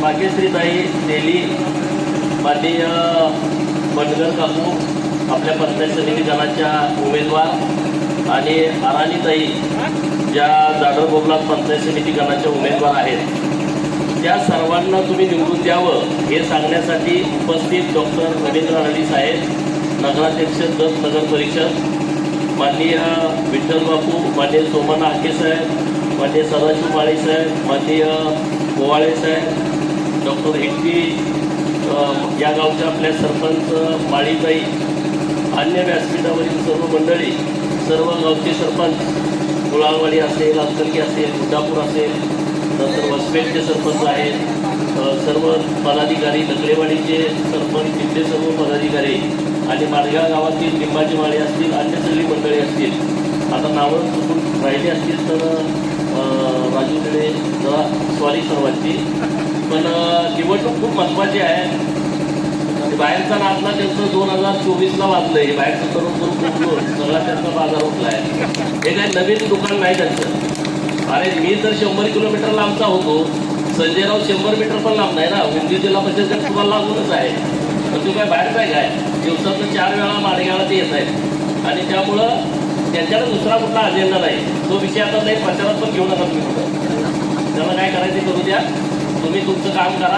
भाग्यश्रीताई तेली, माननीय बनगर काकू आपल्या पंचायत समिती गणाच्या उमेदवार आणि अराणीताई ज्या दादर बोबलात पंचायत समिती गणाच्या उमेदवार आहेत, त्या सर्वांना तुम्ही निवडून द्यावं हे सांगण्यासाठी उपस्थित डॉक्टर रवींद्र अडाणी साहेब, नगराध्यक्ष दत्त नगर परिषद, माननीय विठ्ठल बापू, माननीय सोमन आके साहेब, माननीय सदाशिव माळी साहेब, माननीय गोवाळे साहेब, डॉक्टर हेक्टी, या गावच्या आपल्या सरपंच माळीताई, अन्य व्यासपीठावरील सर्व मंडळी, सर्व गावचे सरपंच, गुळाळवाडी असेल, अंतर्की असेल, गुड्डापूर असेल, नंतर वसपेटचे सरपंच आहेत, सर्व पदाधिकारी, लकडेवाडीचे सरपंच, तिथले सर्व पदाधिकारी आणि माडगाव गावातील लिंबाची माळी असतील, अन्य सगळी मंडळी असतील. आता नावं चुकून राहिली असतील तर राजूकडे जरा सॉरी सर्वांची. पण निवडणूक खूप महत्त्वाची आहे. बाहेरचा नाचला त्यांचं 2024ला वाचलं आहे. बाहेरचं तरुण करून सगळा त्यांचा बाजार उठला आहे. हे काही नवीन दुकान नाही त्यांचं. अरे मी तर 100 किलोमीटर लांबचा होतो, संजयराव 100 मीटर पण लांब नाही ना. हिंदी जिल्हा परिषद तुम्हाला लागूनच आहे. पण तो काय बाहेरचा आहे काय? दिवसातून 4 वेळा माडगावला ते येत आहेत आणि त्यामुळं त्यांच्याकडे दुसरा कुठला अजेंडा नाही. तो विषय आता नाही प्रचारात पण घेऊ नका तुम्ही कुठं. त्याला काय करायचं करू द्या. तुम्ही तुमचं काम करा.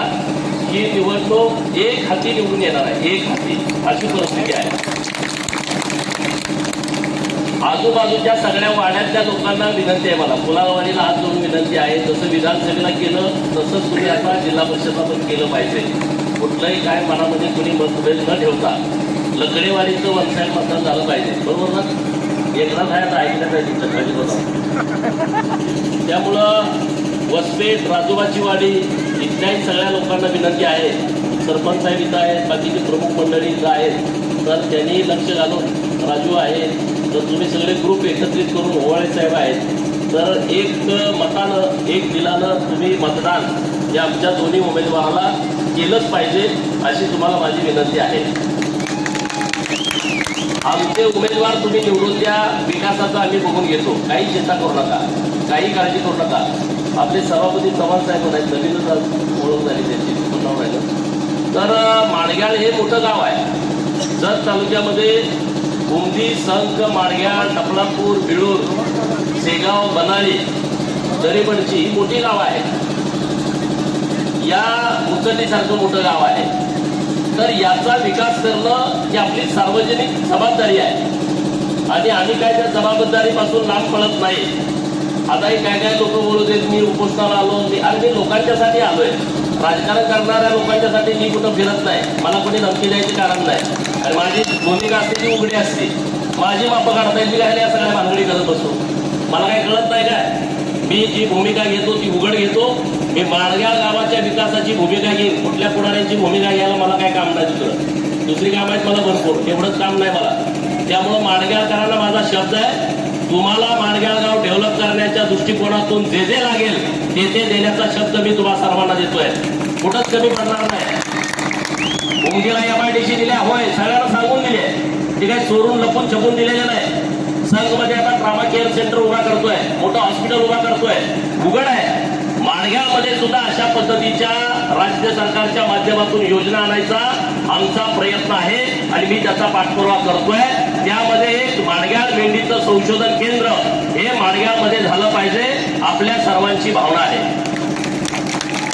ही निवडणूक एक हाती निवडून येणार आहे, एक हाती, अशी परिस्थिती आहे. आजूबाजूच्या सगळ्या वाड्यातल्या लोकांना विनंती आहे, मला कुलाळवाडीला हात जोडून विनंती आहे. जसं विधानसभेला केलं तसंच तुम्ही आता जिल्हा परिषदला पण केलं पाहिजे. कुठलंही काय मनामध्ये कुणी मतभेद न ठेवता लकडेवाडीचं वन साईड मतदान झालं पाहिजे. बरोबर ना? एकनाथ आहे आता ऐकण्यात आहे तुमच्या खाली बघा. त्यामुळं वसपेट, राजोबाची वाडी इथल्याही सगळ्या लोकांना विनंती आहे. सरपंच साहेब इथं आहेत, बाकीचे प्रमुख मंडळी इथं आहेत, तर त्यांनी लक्ष घालून, राजू आहे, तर तुम्ही सगळे ग्रुप एकत्रित करून, ओवाळे साहेब आहेत, तर एक मतानं, एक दिलानं तुम्ही मतदान या आमच्या दोन्ही उमेदवाराला केलंच पाहिजे, अशी तुम्हाला माझी विनंती आहे. आमचे उमेदवार तुम्ही निवडून द्या. विकासाचं आम्ही बघून घेतो. काही चिंता करू नका, काही काळजी करू नका. आपले सभापती चव्हाण साहेब आहेत, नवीनच ओळख झाली त्यांची, नाव राहिलं. तर माडगाळ हे मोठं गाव आहे. जत तालुक्यामध्ये उमदी, संख, माडगाळ, टपलापूर, बिळूर, शेगाव, बनाळी, दरेबडची ही मोठी गाव आहेत. या उचलणीसारखं मोठं गाव आहे. तर याचा विकास करणं ही आपली सार्वजनिक जबाबदारी आहे आणि आम्ही काय त्या जबाबदारीपासून लांब पडत नाही. आता हे काय काय लोक बोलत आहेत, मी उपोषणाला आलो, मी लोकांच्यासाठी आलोय. राजकारण करणाऱ्या लोकांच्यासाठी मी कुठं फिरत नाही. मला कोणी धमकी द्यायचे कारण नाही. आणि माझी भूमिका असते ती उघडी असते. माझी मापं काढता येईल, मी काय या सगळ्या भानगडी करत बसतो. मला काही कळत नाही काय? मी जी भूमिका घेतो ती उघड घेतो. मी माडगाव गावाच्या विकासाची भूमिका घेईन. कुठल्या पुढाऱ्यांची भूमिका घ्यायला मला काय काम नाही. दुसरी काम आहेत मला भरपूर, एवढंच काम नाही मला. त्यामुळं माडगावकरांना माझा शब्द आहे, तुम्हाला माडगाव गाव डेव्हलप करण्याच्या दृष्टिकोनातून जे जे लागेल ते ते देण्याचा शब्द मी तुम्हाला सर्वांना देतोय. कुठंच कमी पडणार नाही. उमदीला MIDC दिल्या, होय, सगळ्यांना सांगून दिले. ते काही चोरून लपून छपून दिलेले नाही. संघमध्ये आता ट्रॉमा केअर सेंटर उभा करतोय, मोठं हॉस्पिटल उभा करतोय, उघड आहे. माडगावमध्ये सुद्धा अशा पद्धतीच्या राज्य सरकारच्या माध्यमातून योजना आणायचा आमचा प्रयत्न आहे आणि मी त्याचा पाठपुरावा करतोय. त्यामध्ये एक माडगाव मेंढीचं संशोधन केंद्र हे माडगावमध्ये झालं पाहिजे, आपल्या सर्वांची भावना आहे.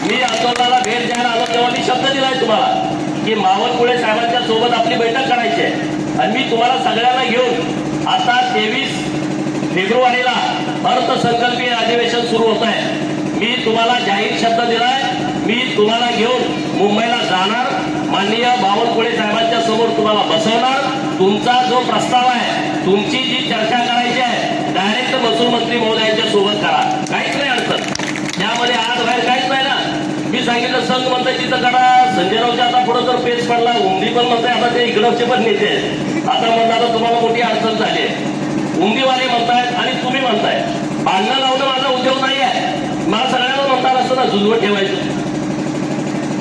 मी आंदोलनाला भेट द्यायला आलो तेव्हा मी शब्द दिलाय तुम्हाला की मावळपुळे साहेबांच्या सोबत आपली बैठक करायची आहे आणि मी तुम्हाला सगळ्यांना घेऊन आता 23 फेब्रुवारीला अर्थसंकल्पीय अधिवेशन सुरू होत आहे. मी तुम्हाला जाहीर शब्द दिलाय, मी तुम्हाला घेऊन मुंबईला जाणार, माननीय बावनकुळे साहेबांच्या समोर तुम्हाला बसवणार. तुमचा जो प्रस्ताव आहे, तुमची जी चर्चा करायची आहे, डायरेक्ट महसूल मंत्री महोदयांच्या सोबत करा. काहीच नाही अडचण त्यामध्ये, आज बाहेर काहीच नाही ना. मी सांगितलं संघ म्हणताय तिथं करा, संजयरावच्या आता पुढे जर पेच पडला, उमदी पण म्हणताय, आता ते इकडचे पण नेते आहेत. आता म्हणतात तुम्हाला मोठी अडचण झाली आहे. उमदीवाले म्हणतायत आणि तुम्ही म्हणताय. भांडणं लावणं माझा उद्योग नाही आहे. मला सगळ्यांना म्हणतात असतं ना, जुजवत ठेवायचं.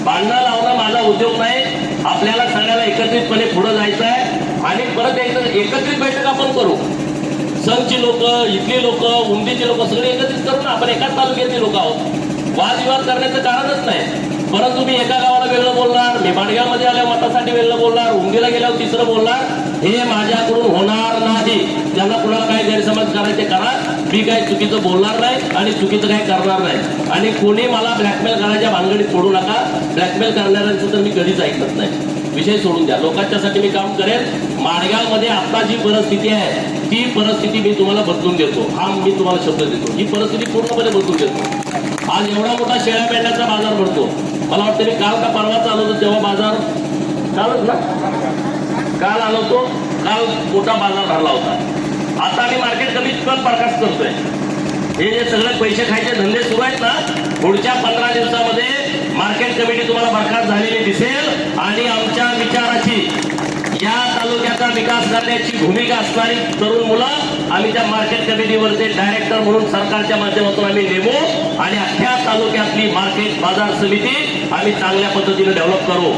भांडणं लावणं माझा उद्योग नाही. आपल्याला सगळ्याला एकत्रितपणे पुढे जायचं आहे आणि परत एकत्रित बैठक आपण करू. संघची लोक, इथली लोक, उमदीची लोक सगळे एकत्रित करून आपण एकाच तालुक्यातली लोक आहोत. वादविवाद करण्याचं कारणच नाही. परंतु मी एका गावाला वेगळं बोलणार, मी माणगावमध्ये आल्या मतासाठी वेगळं बोलणार, उमदीला गेल्यावर तिसरं बोलणार, हे माझ्याकडून होणार नाही. त्यांना कुणाला काही गैरसमज करायचे करा, मी काही चुकीचं बोलणार नाही आणि चुकीचं काही करणार नाही. आणि कोणी मला ब्लॅकमेल करायच्या भानगडीत पडू नका. ब्लॅकमेल करणाऱ्यांचं तर मी कधीच ऐकत नाही. विषय सोडून द्या. लोकांच्यासाठी मी काम करेन. माणगावमध्ये आता जी परिस्थिती आहे ती परिस्थिती मी तुम्हाला बदलून देतो. हा मी तुम्हाला शब्द देतो. ही परिस्थिती पूर्णपणे बदलून देतो. आज एवढा मोठा शेळ्या मेंढ्याचा बाजार भरतो. मला वाटतं मी काल का परवा आलो होतो तेव्हा बाजार कालच ना, काल आलो होतो, काल मोठा बाजार भरला होता. आता मी मार्केट कमीत कमी बरखास्त करतोय. हे जे सगळे पैसे खायचे धंदे सुरू आहेत ना, पुढच्या 15 दिवसामध्ये मार्केट कमिटी तुम्हाला बरखास्त झालेली दिसेल. आणि आमच्या विचाराची या तालुक्याचा विकास करण्याची भूमिका असणारी तरुण मुलं आम्ही त्या मार्केट कमिटीवरचे डायरेक्टर म्हणून सरकारच्या माध्यमातून आम्ही नेमू आणि अख्ख्या तालुक्यातली मार्केट बाजार समिती आम्ही चांगल्या पद्धतीने डेव्हलप करू.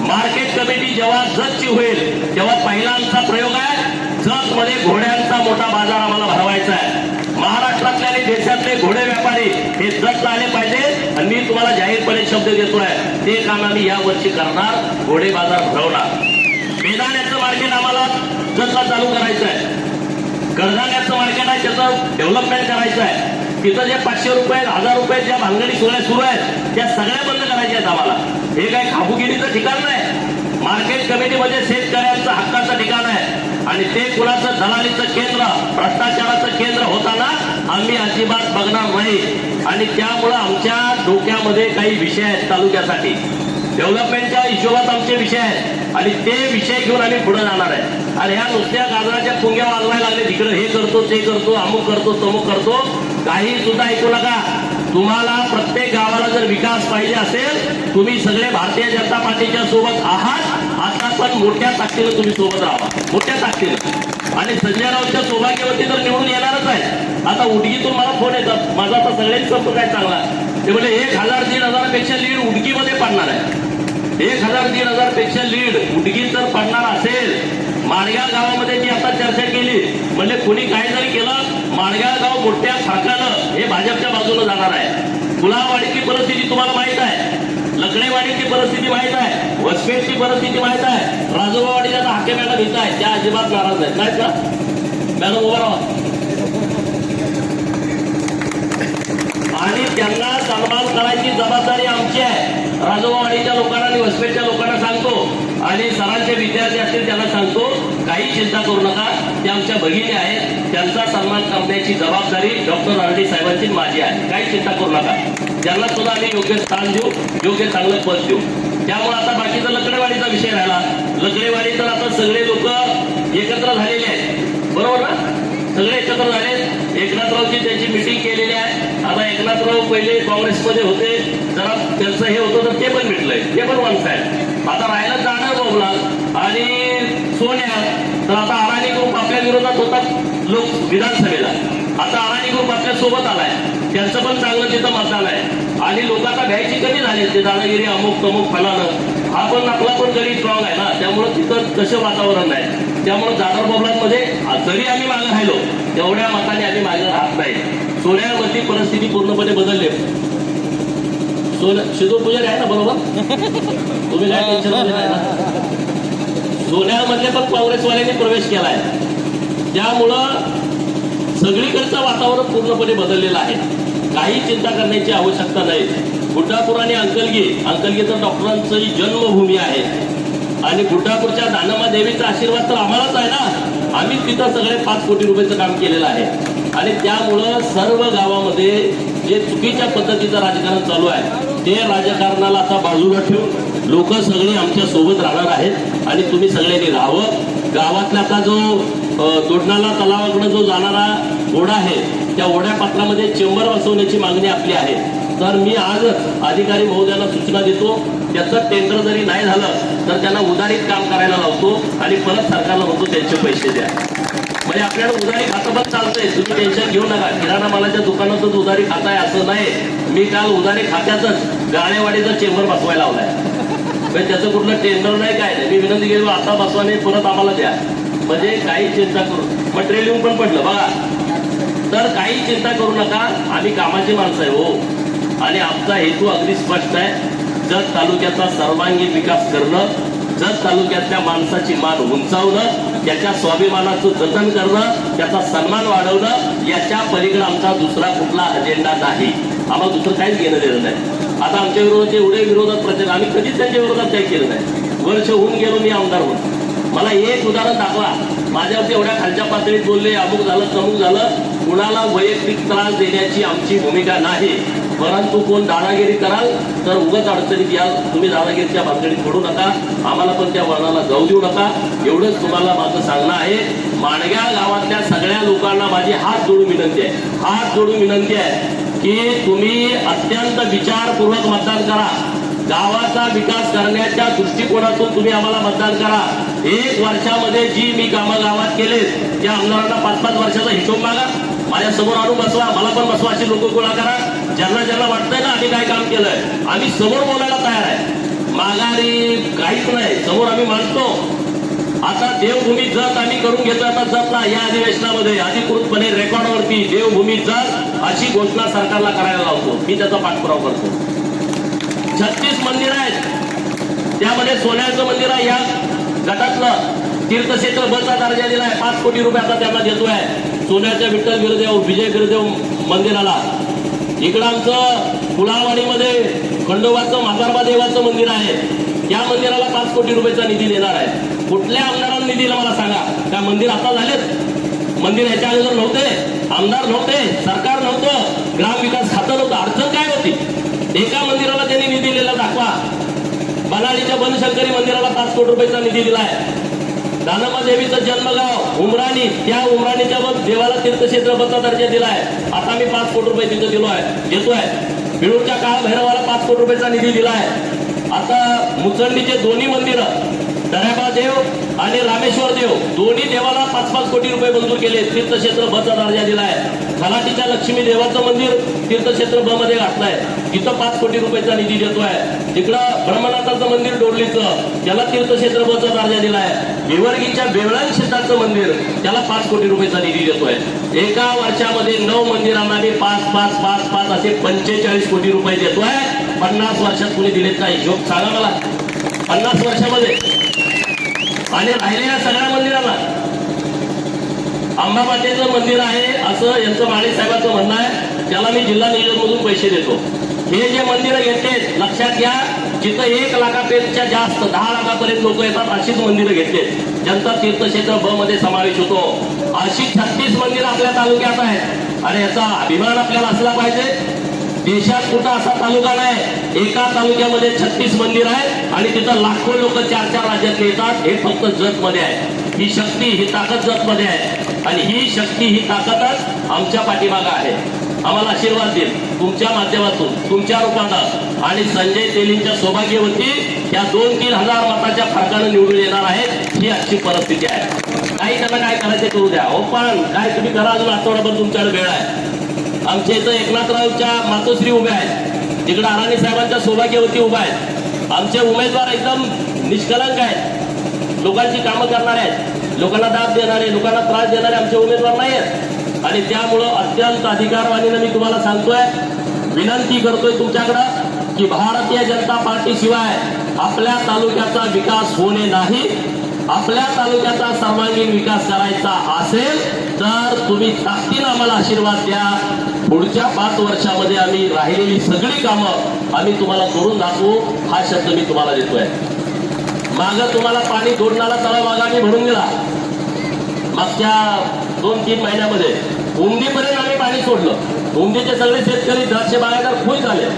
मार्केट कमिटी जेव्हा जतची होईल तेव्हा पहिला आमचा प्रयोग आहे, जतमध्ये घोड्यांचा मोठा बाजार आम्हाला भरवायचा आहे. महाराष्ट्रातले आणि देशातले घोडे व्यापारी हे जतला आले पाहिजे. आणि मी तुम्हाला जाहीरपणे शब्द देतोय, ते काम आम्ही या वर्षी करणार, घोडे बाजार भरवणार. बेदाण्याचं मार्केट आम्हाला जतला चालू करायचं आहे. कडधान्याचं मार्केट आहे, त्याचं डेव्हलपमेंट करायचं आहे. तिथं जे 500 रुपये 1000 रुपये ज्या भानगडी सोहळ्या सुरू आहेत त्या सगळ्या बंद करायच्या आहेत आम्हाला. हे काही खाबुगिरीचं ठिकाण नाही. मार्केट कमिटीमध्ये शेतकऱ्यांचं हक्काचं ठिकाण आहे. आणि ते कुणाचं दलालीचं केंद्र, भ्रष्टाचाराचं केंद्र होताना आम्ही अजिबात बघणार नाही. आणि त्यामुळं आमच्या डोक्यामध्ये काही विषय आहेत तालुक्यासाठी, डेव्हलपमेंटच्या हिशोबात आमचे विषय आहेत आणि ते विषय घेऊन आम्ही पुढे जाणार आहे. आणि ह्या नुसत्या गाजराच्या पुंग्या वाजवायला लागले, तिकडे हे करतो ते करतो, अमुक करतो तमुक करतो, काही सुद्धा ऐकू नका. तुम्हाला प्रत्येक गावाला जर विकास पाहिजे असेल, तुम्ही सगळे भारतीय जनता पार्टीच्या सोबत आहात. आता पण मोठ्या ताकदीने तुम्ही सोबत राहा, मोठ्या ताकदीने. आणि संजय राऊतच्या सौभाग्यवती तर निवडून येणारच आहे. आता उडगीतून मला फोन येतात, माझा आता सगळ्यांनी संपर्क आहे चांगला. ते म्हणजे 1000-1500 पेक्षा लीड उडगीमध्ये पडणार आहे. 1000-1500 पेक्षा लीड उडगीत जर पडणार असेल, माणगाव गावामध्ये जी आता चर्चा केली, म्हणजे कोणी काय जरी केलं, माणगाव गाव मोठ्या फरकानं हे भाजपच्या बाजूने जाणार आहे. गुलाबवाडीची परिस्थिती तुम्हाला माहित आहे, लकडेवाडीची परिस्थिती माहित आहे, वसपेटची परिस्थिती माहित आहे, राजोबावाडीला हाके मॅडम भीत आहे, त्या अजिबात नाराज नाहीत का मॅडम? उभा राहा. आणि त्यांना सन्मान करायची जबाबदारी आमची आहे. राजोबावाडीच्या लोकांना आणि वसपेटच्या लोकांना सांगतो आणि सरांचे विद्यार्थी असतील त्यांना सांगतो, काही चिंता करू नका, त्या आमच्या भगिनी आहेत, त्यांचा सन्मान करण्याची जबाबदारी डॉक्टर आरडी साहेबांची माझी आहे. काही चिंता करू नका. त्यांना सुद्धा आम्ही योग्य स्थान देऊ, योग्य चांगलं पद देऊ. त्यामुळे आता बाकीचा लकडेवाडीचा विषय राहिला. लकडेवाडी तर आता सगळे लोक एकत्र झालेले आहेत, बरोबर ना? सगळे एकत्र झाले. एकनाथरावची त्यांची मिटिंग केलेली आहे. आता एकनाथराव पहिले काँग्रेसमध्ये होते, जरा त्यांचं हे होतं तर ते पण मिटलंय, ते पण वन साईड. आता राहायला जाणार बाबूलाल आणि सोन्या, तर आता अडाणी ग्रुप आपल्या विरोधात होतात लोक विधानसभेला. आता अडाणी ग्रुप आपल्या सोबत आलाय, त्यांचं पण चांगलं तिथं मतदान आहे. आणि लोक आता घ्यायची कमी झाली, ते दादागिरी अमुक तमुक फलानं. हा पण आपला पण गरीब स्ट्रॉंग आहे ना, त्यामुळं तिथं तसं वातावरण आहे. त्यामुळे जाधव बाबुलांमध्ये जरी आम्ही मागे राहिलो, तेवढ्या मताने आम्ही मागे राहत नाही. सोन्यावरती परिस्थिती पूर्णपणे बदलली. शिदू पुजारी आहे ना, बरोबर? तुम्ही काय टेन्शन मध्ये नाही ना? सोन्यामध्ये पण काँग्रेसवाल्यांनी प्रवेश केलाय. त्यामुळं सगळीकडचं वातावरण पूर्णपणे बदललेलं आहे. काही चिंता करण्याची आवश्यकता नाही. गुड्डापूर आणि अंकलगी तर डॉक्टरांची जन्मभूमी आहे. आणि गुड्डापूरच्या दानम्मा देवीचा आशीर्वाद तर आम्हालाच आहे ना. आम्ही तिथं सगळे 5 कोटी रुपयाचं काम केलेलं आहे. आणि त्यामुळं सर्व गावामध्ये जे चुकीच्या पद्धतीचं राजकारण चालू आहे, ते राजकारणाला आता बाजूला ठेवून लोक सगळे आमच्या सोबत राहणार आहेत. आणि तुम्ही सगळ्यांनी राहावं. गावातला आता जो दोडनाला तलावाकडे जो जाणारा ओढा आहे, त्या ओढ्या पात्रामध्ये चेंबर बसवण्याची मागणी आपली आहे. तर मी आजच अधिकारी महोदयांना सूचना देतो, त्याचं टेंडर जरी नाही झालं तर त्यांना उधारीत काम करायला लावतो आणि परत सरकारला म्हणतो त्यांचे पैसे द्या. म्हणजे आपल्याला उधारी खातं पण चालतंय, तुम्ही टेन्शन घेऊ नका. किराणा मालाच्या दुकानातच उधारी खाता आहे असं नाही. मी काल उधारी खात्यातच गाळेवाडीचा चेंबर बसवायला लावलाय. म्हणजे त्याचं कुठलं टेंडर नाही, काय नाही. मी विनंती केली, आता बसवाने परत आम्हाला द्या. म्हणजे काही चिंता करू, मटेरियल येऊन पण पडलं बघा. तर काही चिंता करू नका, आम्ही कामाची माणसं आहे हो. आणि आमचा हेतू अगदी स्पष्ट आहे. जत तालुक्याचा सर्वांगीण विकास करणं, जत तालुक्यातल्या माणसाची मान उंचावणं, त्याच्या स्वाभिमानाचं जतन करणं, त्याचा सन्मान वाढवणं, याच्या पलीकडे आमचा दुसरा कुठला अजेंडा नाही. आम्हाला दुसरं काहीच घेणं देणं नाही. आता आमच्या विरोधात एवढे विरोधात प्रचार, आम्ही कधीच त्यांच्या विरोधात काही केलं नाही. वर्ष होऊन गेलो मी आमदार होऊन. मला एक उदाहरण दाखवा, माझ्यावरती एवढ्या खालच्या पातळीत बोलले, अमुक झालं तमुक झालं. कुणाला वैयक्तिक त्रास देण्याची आमची भूमिका नाही. परंतु कोण दादागिरी कराल तर उगाच अडचणीत याल. तुम्ही दादागिरीच्या भानगडीत पडू नका, आम्हाला पण त्या वळणाला जाऊ देऊ नका. एवढंच तुम्हाला माझं सांगणं आहे. माणग्या गावातल्या सगळ्या लोकांना माझी हात जोडून विनंती आहे, हात जोडून विनंती आहे की तुम्ही अत्यंत विचारपूर्वक मतदान करा. गावाचा विकास करण्याच्या दृष्टिकोनातून तुम्ही आम्हाला मतदान करा. 1 वर्षामध्ये जी मी कामं गावात केलेत त्या आमदारांना 5-5 वर्षाचा हिशोब मागा. माझ्या समोर आणून बसवा, मला पण बसवा. अशी लोक गोळा करा. ज्यांना ज्यांना वाटतंय ना आम्ही काय काम केलंय, आम्ही समोर बोलायला तयार आहे. माघारी काहीच नाही, समोर आम्ही मानतो. आता देवभूमी जत आम्ही करून घेतो. आता जतला या अधिवेशनामध्ये अधिकृतपणे रेकॉर्डवरती देवभूमी जत अशी घोषणा सरकारला करायला लावतो. मी त्याचा पाठपुरावा करतो. 36 मंदिर आहेत, त्यामध्ये सोन्याचं मंदिर आहे. या गटातलं तीर्थक्षेत्र बचा दर्जा दिलाय. 5 कोटी रुपये आता त्यांना देतोय. सोन्याच्या विठ्ठल बिरदेव, विजय बिरदेव मंदिराला. इकडं आमचं कुलाळवाडीमध्ये खंडोबाचं म्हातारबा देवाचं मंदिर आहे. त्या मंदिराला 5 कोटी रुपयाचा निधी देणार आहे. कुठल्या आमदारांना निधी दिला मला सांगा. त्या मंदिर आता झालेत. मंदिर ह्याच्या अगोदर नव्हते, आमदार नव्हते, सरकार नव्हतं, ग्रामविकास खातं नव्हतं. अडचण काय होती? एका मंदिराला त्यांनी निधी दिलेला दाखवा. बनाळीच्या बनशंकरी मंदिराला 5 कोटी रुपयाचा निधी दिलाय. दानम्मा देवीचं जन्मगाव उमराणी, त्या उमराणीच्या देवाला तीर्थक्षेत्र बचा दर्जा दिलाय. आता मी 5 कोटी रुपये तिथं देतोय. बिळूरच्या काळ भैरवाला 5 कोटी रुपयाचा निधी दिलाय. आता मुचंडीचे दोन्ही मंदिरं, दर्याबा देव आणि रामेश्वर देव, दोन्ही देवाला 5-5 कोटी रुपये मंजूर केले. तीर्थक्षेत्र बचा दर्जा दिलाय. खलाटीच्या लक्ष्मी देवाचं मंदिर तीर्थक्षेत्र ब मध्ये घातलंय. तिथं 5 कोटी रुपयाचा निधी देतोय. तिकडं ब्रह्मनाथाचं मंदिर डोडलीचं, त्याला तीर्थक्षेत्र बचा दर्जा दिलाय. विवर्गीच्या बेवळण शेताचं मंदिर, त्याला 5 कोटी रुपयाचा निधी देतोय. एका वर्षामध्ये 9 मंदिरांना मी 5-5-5-5 असे 45 कोटी रुपये देतोय. 50 वर्षात कुणी दिलेत का? हिशोब सांगा मला. 50 वर्षामध्ये. आणि राहिलेल्या सगळ्या मंदिरांना, अंबाबाईचं मंदिर आहे असं यांचं माळी साहेबांचं म्हणणं आहे, त्याला मी जिल्हा नियोजनमधून पैसे देतो. हे जे मंदिरं घेतलेत लक्षात घ्या, जिथं 1 लाखापेक्षा जास्त 10 लाखापर्यंत लोक येतात अशीच मंदिरं घेतलेत. जनता तीर्थक्षेत्र ब मध्ये समावेश होतो. अशी 36 मंदिरं आपल्या तालुक्यात आहेत. आणि याचा अभिमान आपल्याला असला पाहिजे. देशात कुठं असा तालुका नाही, एका तालुक्यामध्ये 36 मंदिर आहेत आणि तिथं लाखो लोक 4-4 राज्यात येतात. हे फक्त जत मध्ये आहे. ही शक्ती, ही ताकद जत मध्ये आहे. आणि ही शक्ती, ही ताकदच आमच्या पाठीमागं आहे. आम्हाला आशीर्वाद देईल तुमच्या माध्यमातून, तुमच्या रूपानं. आणि संजय तेलींच्या सौभाग्यवती या 2-3 हजार मताच्या फरकानं निवडून येणार आहेत. ही आजची परिस्थिती आहे. काही त्यांना काय करायचं करू द्या. हो पण काय तुम्ही करा, अजून आठवडाभर तुमच्याकडे वेळ आहे. आमच्या इथं एकनाथरावच्या मातोश्री उभ्या आहेत, तिकडे अराणी साहेबांच्या सौभाग्यवती उभ्या आहेत. आमचे उमेदवार एकदम निष्कलंक आहेत, लोकांची कामं करणारे आहेत, लोकांना दाब देणारे, लोकांना त्रास देणारे आमचे उमेदवार नाही आहेत. आणि त्यामुळं अत्यंत अधिकारवाणीनं मी तुम्हाला सांगतोय, विनंती करतोय तुमच्याकडं की भारतीय जनता पार्टी शिवाय आपल्या तालुक्याचा विकास होणे नाही. आपल्या तालुक्याचा सर्वांगीण विकास करायचा असेल तर तुम्ही ताकदीनं आम्हाला आशीर्वाद द्या. पुढच्या 5 वर्षामध्ये आम्ही राहिलेली सगळी कामं आम्ही तुम्हाला करून दाखवू. हा शब्द मी तुम्हाला देतोय. मागं तुम्हाला पाणी जोडणारा तळा मागा मी भरून दिला. मागच्या 2-3 महिन्यामध्ये उमदीपर्यंत आम्ही पाणी सोडलं. उमदीचे सगळे शेतकरी द्राक्ष बागायतदार खुश झाले.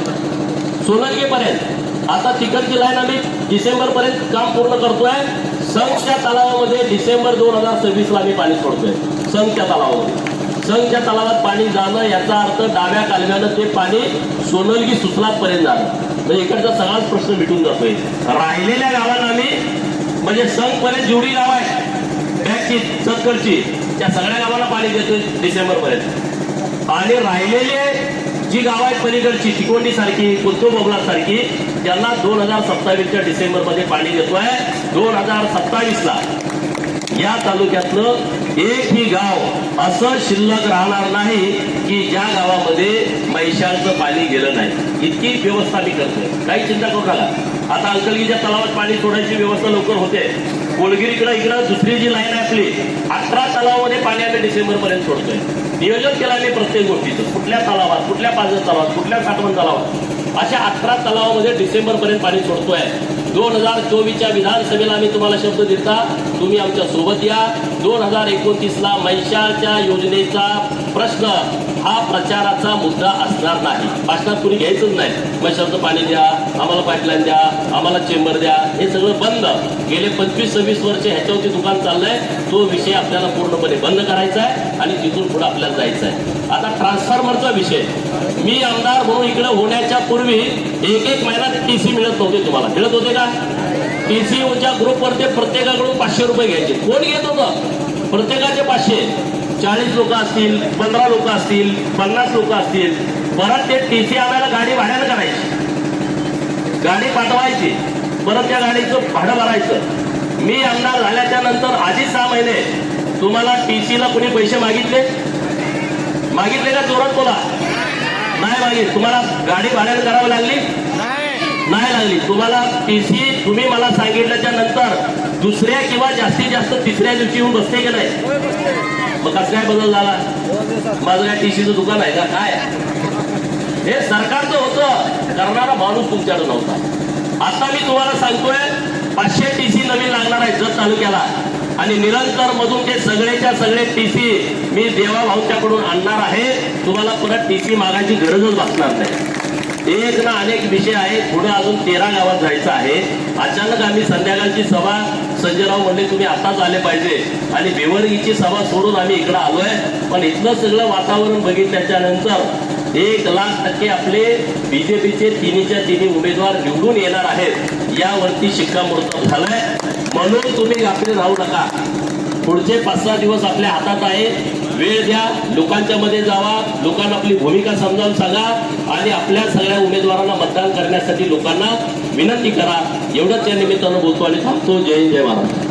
सोनलगीपर्यंत आता तिकडची लाईन आम्ही डिसेंबर पर्यंत काम पूर्ण करतोय. संघच्या तलावामध्ये डिसेंबर 2026 ला आम्ही पाणी सोडतोय. संघच्या तलावामध्ये, संघच्या तलावात पाणी जाणं याचा अर्थ डाव्या कालव्यानं ते पाणी सोनलगी सुसलात पर्यंत जाणं. म्हणजे इकडचा सगळाच प्रश्न मिटून जातोय. राहिलेल्या गावांना आम्ही म्हणजे संघ पर्यंत जेवढी गाव आहे बॅकची सत्कडची, त्या सगळ्या गावांना पाणी देतोय डिसेंबर पर्यंत. आणि राहिलेले जी गाव आहेत पलीकडची, तिकोंडी सारखी, कुलतोबोबला सारखी, त्यांना 2027च्या डिसेंबर मध्ये पाणी देतोय. 2027 ला या तालुक्यातलं एकही गाव असं शिल्लक राहणार नाही की ज्या गावामध्ये म्हैशाळचं पाणी गेलं नाही. इतकी व्यवस्था मी करतोय, काही चिंता करू नका. आता अंकलगीच्या तलावात पाणी सोडायची व्यवस्था लवकर होते. कोलगिरीकडे इकडं दुसरी जी लाईन आहे आपली 18 तलावामध्ये पाणी आम्ही डिसेंबर पर्यंत सोडतोय. नियोजन केलं आम्ही प्रत्येक गोष्टीचं, कुठल्या तलावात, कुठल्या पाझर तलावात, कुठल्या साठवण तलावात, अशा 18 तलावामध्ये डिसेंबर पर्यंत पाणी सोडतोय. 2024च्या विधानसभेला आम्ही तुम्हाला शब्द देता, तुम्ही आमच्या सोबत या. 2029ला म्हैसाळच्या योजनेचा प्रश्न हा प्रचाराचा मुद्दा असणार नाही. भाषणात कुणी घ्यायचंच नाही. म्हैसाळचं पाणी द्या, आम्हाला पाईपलाईन द्या, आम्हाला चेंबर द्या, हे सगळं बंद. गेले 25-26 वर्ष ह्याच्यावरती दुकान चाललंय. तो विषय आपल्याला पूर्णपणे बंद करायचा आहे आणि तिथून पुढे आपल्याला जायचं आहे. आता ट्रान्सफॉर्मरचा विषय, मी आमदार म्हणून इकडे होण्याच्या पूर्वी एक महिन्यात टीसी मिळत नव्हते. तुम्हाला मिळत होते का? टीसीओच्या ग्रुपवर ते प्रत्येकाकडून 500 रुपये घ्यायचे. कोण घेत होतं? प्रत्येकाचे 500. 40 लोक असतील, 15 लोक असतील, 50 लोक असतील. परत ते टीसी आणायला गाडी भाड्यानं करायची, गाडी पाठवायची, परत त्या गाडीचं भाडं भरायचं. मी आमदार झाल्याच्या नंतर आधी 6 महिने तुम्हाला टीसीला कोणी पैसे मागितले का? जोरात बोला. नाही मागितले. तुम्हाला गाडी भाड्यानं करावी लागली? नाही लागली. तुम्हाला टीसी तुम्ही मला सांगितल्याच्या नंतर दुसऱ्या किंवा जास्तीत जास्त तिसऱ्या दिवशी येऊन बसते की नाही? मग कसं काय बदल झाला? माझं काय टीसीचं दुकान आहे का काय? हे सरकारचं होतं, करणारा माणूस तुमच्याकडे नव्हता. आता मी तुम्हाला सांगतोय 500 टीसी नवीन लागणार आहे जत तालुक्याला आणि निरंतर मधून ते सगळेच्या सगळे टीसी मी देवाभाऊच्याकडून आणणार आहे. तुम्हाला परत टीसी मागायची गरजच भासणार नाही. एक ना अनेक विषय आहे. पुढे अजून 13 गावात जायचं आहे. अचानक आम्ही संध्याकाळची सभा, संजयराव म्हणले तुम्ही आताच आले पाहिजे आणि बेवर्गीची सभा सोडून आम्ही इकडे आलोय. पण इथलं सगळं वातावरण बघितल्याच्या नंतर 1,00,000% आपले बीजेपीचे तिन्ही उमेदवार निवडून येणार आहेत यावरती शिक्कामोर्तब झालंय. म्हणून तुम्ही आपले राहू नका. पुढचे 5-6 दिवस आपल्या हातात आहे. वेळ द्या, लोकांच्या मध्ये जावा, लोकांना आपली भूमिका समजावून सांगा आणि आपल्या सगळ्या उमेदवारांना मतदान करण्यासाठी लोकांना विनंती करा. एवढंच या निमित्तानं बोलतो आणि थांबतो. जय हिंद, जय महाराष्ट्र.